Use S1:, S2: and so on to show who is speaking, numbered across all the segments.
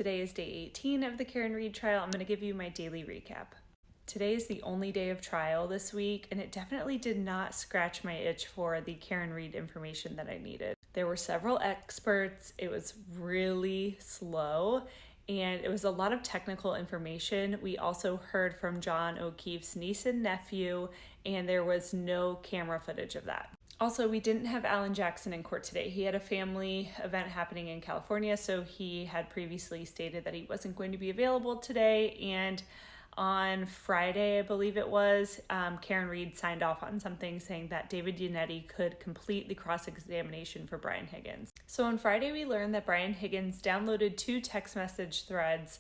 S1: Today is day 18 of the Karen Read trial. I'm going to give you my daily recap. Today is the only day of trial this week, and it definitely did not scratch my itch for the Karen Read information that I needed. There were several experts. It was really slow, and it was a lot of technical information. We also heard from John O'Keefe's niece and nephew, and there was no camera footage of that. Also, we didn't have Alan Jackson in court today. He had a family event happening in California, so he had previously stated that he wasn't going to be available today. And on Friday, I believe it was, Karen Read signed off on something saying that David Yannetti could complete the cross-examination for Brian Higgins. So on Friday, we learned that Brian Higgins downloaded 2 text message threads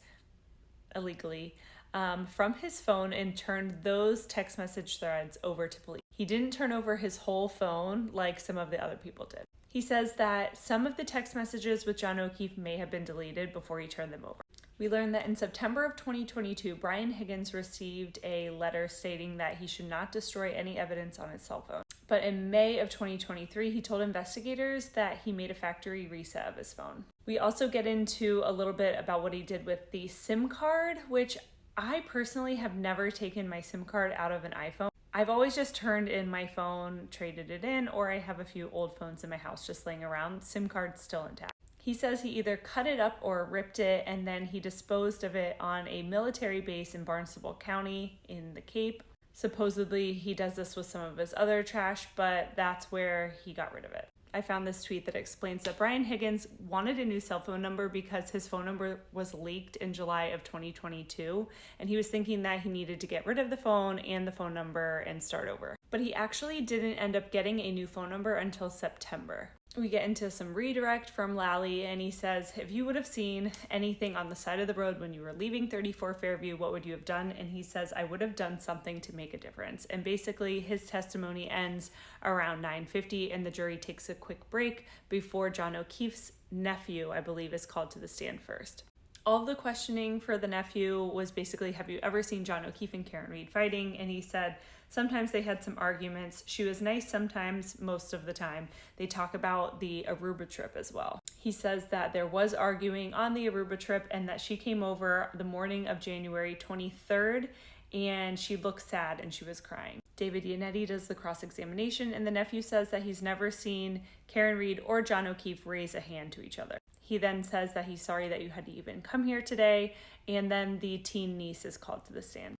S1: illegally from his phone and turned those text message threads over to police. He didn't turn over his whole phone like some of the other people did. He says that some of the text messages with John O'Keefe may have been deleted before he turned them over. We learned that in September of 2022, Brian Higgins received a letter stating that he should not destroy any evidence on his cell phone. But in May of 2023, he told investigators that he made a factory reset of his phone. We also get into a little bit about what he did with the SIM card, which I personally have never taken my SIM card out of an iPhone. I've always just turned in my phone, traded it in, or I have a few old phones in my house just laying around. SIM card's still intact. He says he either cut it up or ripped it, and then he disposed of it on a military base in Barnstable County in the Cape. Supposedly, he does this with some of his other trash, but that's where he got rid of it. I found this tweet that explains that Brian Higgins wanted a new cell phone number because his phone number was leaked in July of 2022, and he was thinking that he needed to get rid of the phone and the phone number and start over. But he actually didn't end up getting a new phone number until September. We get into some redirect from Lally, and he says, if you would have seen anything on the side of the road when you were leaving 34 Fairview, what would you have done? And he says, I would have done something to make a difference. And basically, his testimony ends around 9:50, and the jury takes a quick break before John O'Keefe's nephew, I believe, is called to the stand first. All of the questioning for the nephew was basically, have you ever seen John O'Keefe and Karen Read fighting? And he said, sometimes they had some arguments. She was nice sometimes, most of the time. They talk about the Aruba trip as well. He says that there was arguing on the Aruba trip and that she came over the morning of January 23rd and she looked sad and she was crying. David Yannetti does the cross-examination, and the nephew says that he's never seen Karen Read or John O'Keefe raise a hand to each other. He then says that he's sorry that you had to even come here today, and then the teen niece is called to the stand.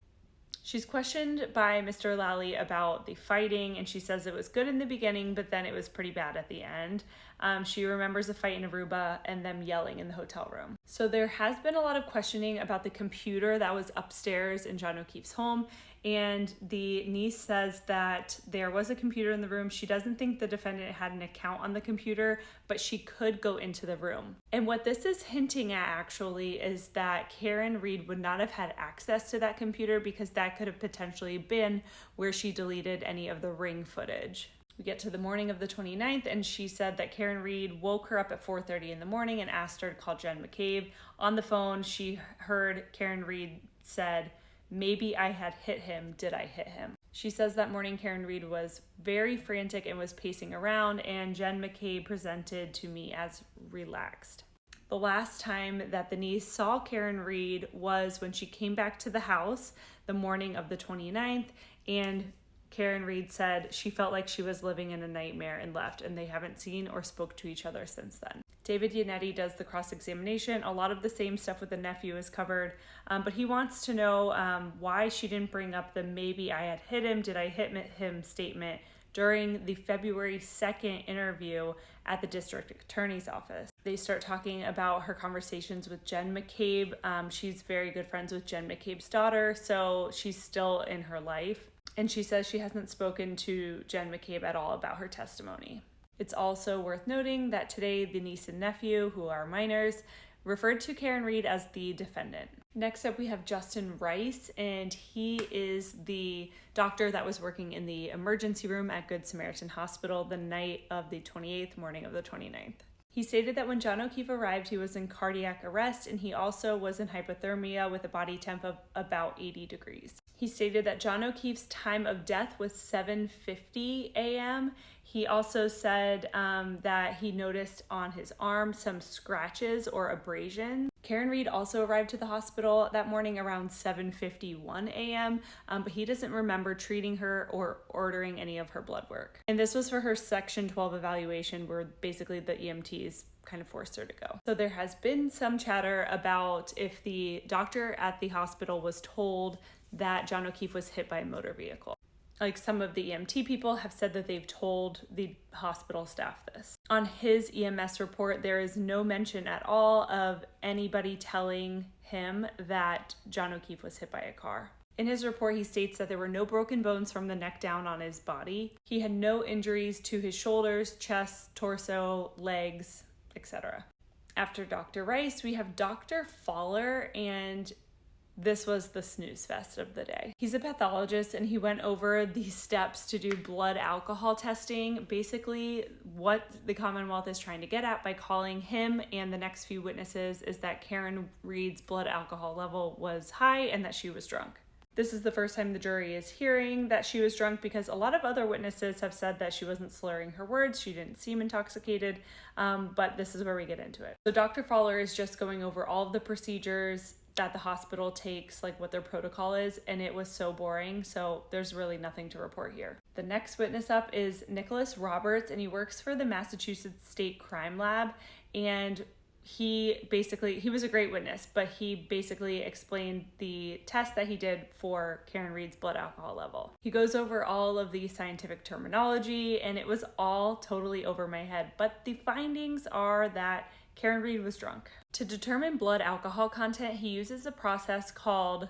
S1: She's questioned by Mr. Lally about the fighting, and she says it was good in the beginning, but then it was pretty bad at the end. She remembers a fight in Aruba and them yelling in the hotel room. So there has been a lot of questioning about the computer that was upstairs in John O'Keefe's home, and the niece says that there was a computer in the room. She doesn't think the defendant had an account on the computer, but she could go into the room. And what this is hinting at actually is that Karen Read would not have had access to that computer because that could have potentially been where she deleted any of the ring footage. We get to the morning of the 29th, and she said that Karen Read woke her up at 4:30 in the morning and asked her to call Jen McCabe. On the phone, she heard Karen Read said, maybe I had hit him, did I hit him? She says that morning Karen Read was very frantic and was pacing around, and Jen McCabe presented to me as relaxed. The last time that the niece saw Karen Read was when she came back to the house the morning of the 29th, and Karen Read said she felt like she was living in a nightmare and left, and they haven't seen or spoke to each other since then. David Yannetti does the cross-examination. A lot of the same stuff with the nephew is covered, but he wants to know why she didn't bring up the maybe I had hit him, did I hit him statement during the February 2nd interview at the district attorney's office. They start talking about her conversations with Jen McCabe. She's very good friends with Jen McCabe's daughter, so she's still in her life. And she says she hasn't spoken to Jen McCabe at all about her testimony. It's also worth noting that today the niece and nephew, who are minors, referred to Karen Read as the defendant. Next up, we have Justin Rice, and he is the doctor that was working in the emergency room at Good Samaritan Hospital the night of the 28th, morning of the 29th. He stated that when John O'Keefe arrived, he was in cardiac arrest, and he also was in hypothermia with a body temp of about 80 degrees. He stated that John O'Keefe's time of death was 7:50 a.m. He also said that he noticed on his arm some scratches or abrasions. Karen Read also arrived to the hospital that morning around 7:51 a.m., but he doesn't remember treating her or ordering any of her blood work. And this was for her Section 12 evaluation, where basically the EMTs kind of forced her to go. So there has been some chatter about if the doctor at the hospital was told that John O'Keefe was hit by a motor vehicle. Like, some of the EMT people have said that they've told the hospital staff this. On his EMS report, there is no mention at all of anybody telling him that John O'Keefe was hit by a car. In his report, he states that there were no broken bones from the neck down on his body. He had no injuries to his shoulders, chest, torso, legs, etc. After Dr. Rice, we have Dr. Faller, and this was the snooze fest of the day. He's a pathologist, and he went over the steps to do blood alcohol testing, basically what the Commonwealth is trying to get at by calling him and the next few witnesses is that Karen Read's blood alcohol level was high and that she was drunk. This is the first time the jury is hearing that she was drunk, because a lot of other witnesses have said that she wasn't slurring her words, she didn't seem intoxicated, but this is where we get into it. So Dr. Faller is just going over all of the procedures that the hospital takes, like what their protocol is, and it was so boring, so there's really nothing to report here. The next witness up is Nicholas Roberts, and he works for the Massachusetts State Crime Lab, and he was a great witness, but he basically explained the test that he did for Karen Read's blood alcohol level. He goes over all of the scientific terminology, and it was all totally over my head, but the findings are that Karen Read was drunk. To determine blood alcohol content, he uses a process called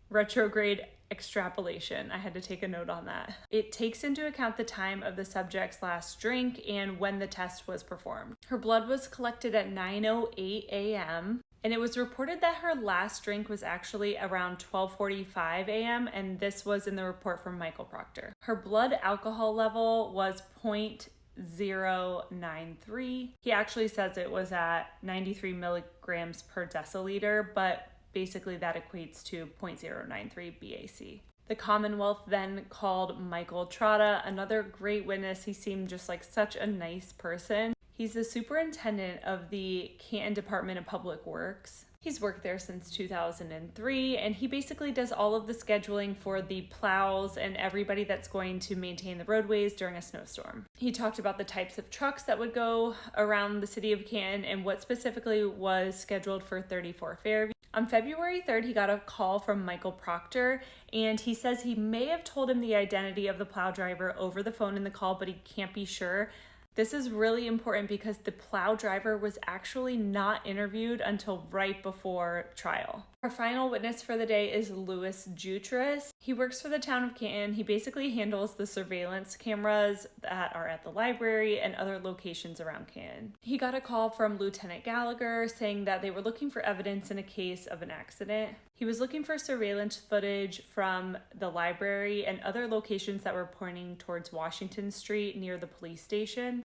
S1: retrograde extrapolation. I had to take a note on that. It takes into account the time of the subject's last drink and when the test was performed. Her blood was collected at 9:08 a.m. and it was reported that her last drink was actually around 12:45 a.m. and this was in the report from Michael Proctor. Her blood alcohol level was 0.093. He actually says it was at 93 milligrams per deciliter, but basically that equates to 0.093 BAC. The Commonwealth then called Michael Trotta, another great witness. He seemed just like such a nice person. He's the superintendent of the Canton Department of Public Works. He's worked there since 2003, and he basically does all of the scheduling for the plows and everybody that's going to maintain the roadways during a snowstorm. He talked about the types of trucks that would go around the city of Canton and what specifically was scheduled for 34 Fairview. On February 3rd, he got a call from Michael Proctor, and he says he may have told him the identity of the plow driver over the phone in the call, but he can't be sure. This is really important because the plow driver was actually not interviewed until right before trial. Our final witness for the day is Louis Jutras. He works for the town of Canton. He basically handles the surveillance cameras that are at the library and other locations around Canton. He got a call from Lieutenant Gallagher saying that they were looking for evidence in a case of an accident. He was looking for surveillance footage from the library and other locations that were pointing towards Washington Street near the police station.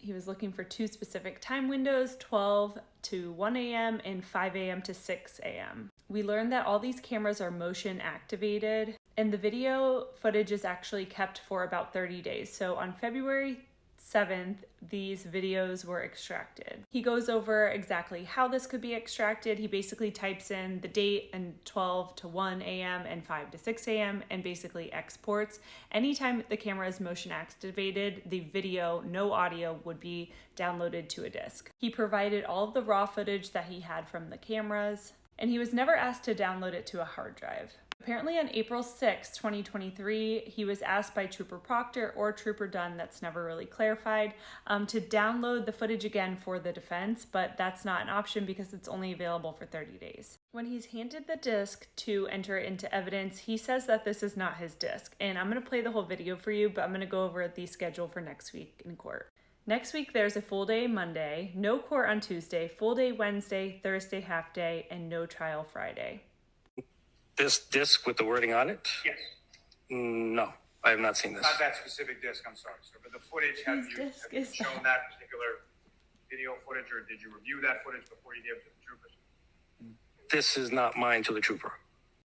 S1: He was looking for two specific time windows, 12 to 1 a.m. and 5 a.m. to 6 a.m. We learned that all these cameras are motion activated, and the video footage is actually kept for about 30 days. So on February 7th, these videos were extracted. He goes over exactly how this could be extracted. He basically types in the date and 12 to 1 a.m. and 5 to 6 a.m. and basically exports. Anytime the camera is motion activated, the video, no audio, would be downloaded to a disk. He provided all of the raw footage that he had from the cameras, and he was never asked to download it to a hard drive. Apparently on April 6, 2023, he was asked by Trooper Proctor or Trooper Dunn, that's never really clarified, to download the footage again for the defense, but that's not an option because it's only available for 30 days. When he's handed the disc to enter it into evidence, he says that this is not his disc, and I'm going to play the whole video for you, but I'm going to go over the schedule for next week in court. Next week, there's a full day Monday, no court on Tuesday, full day Wednesday, Thursday half day, and no trial Friday.
S2: This disc with the wording on it?
S3: Yes.
S2: No, I have not seen this.
S3: Not that specific disc, I'm sorry, sir, but the footage, have you shown that particular video footage, or did you review that footage before you gave it to the troopers?
S2: This is not mine to the trooper.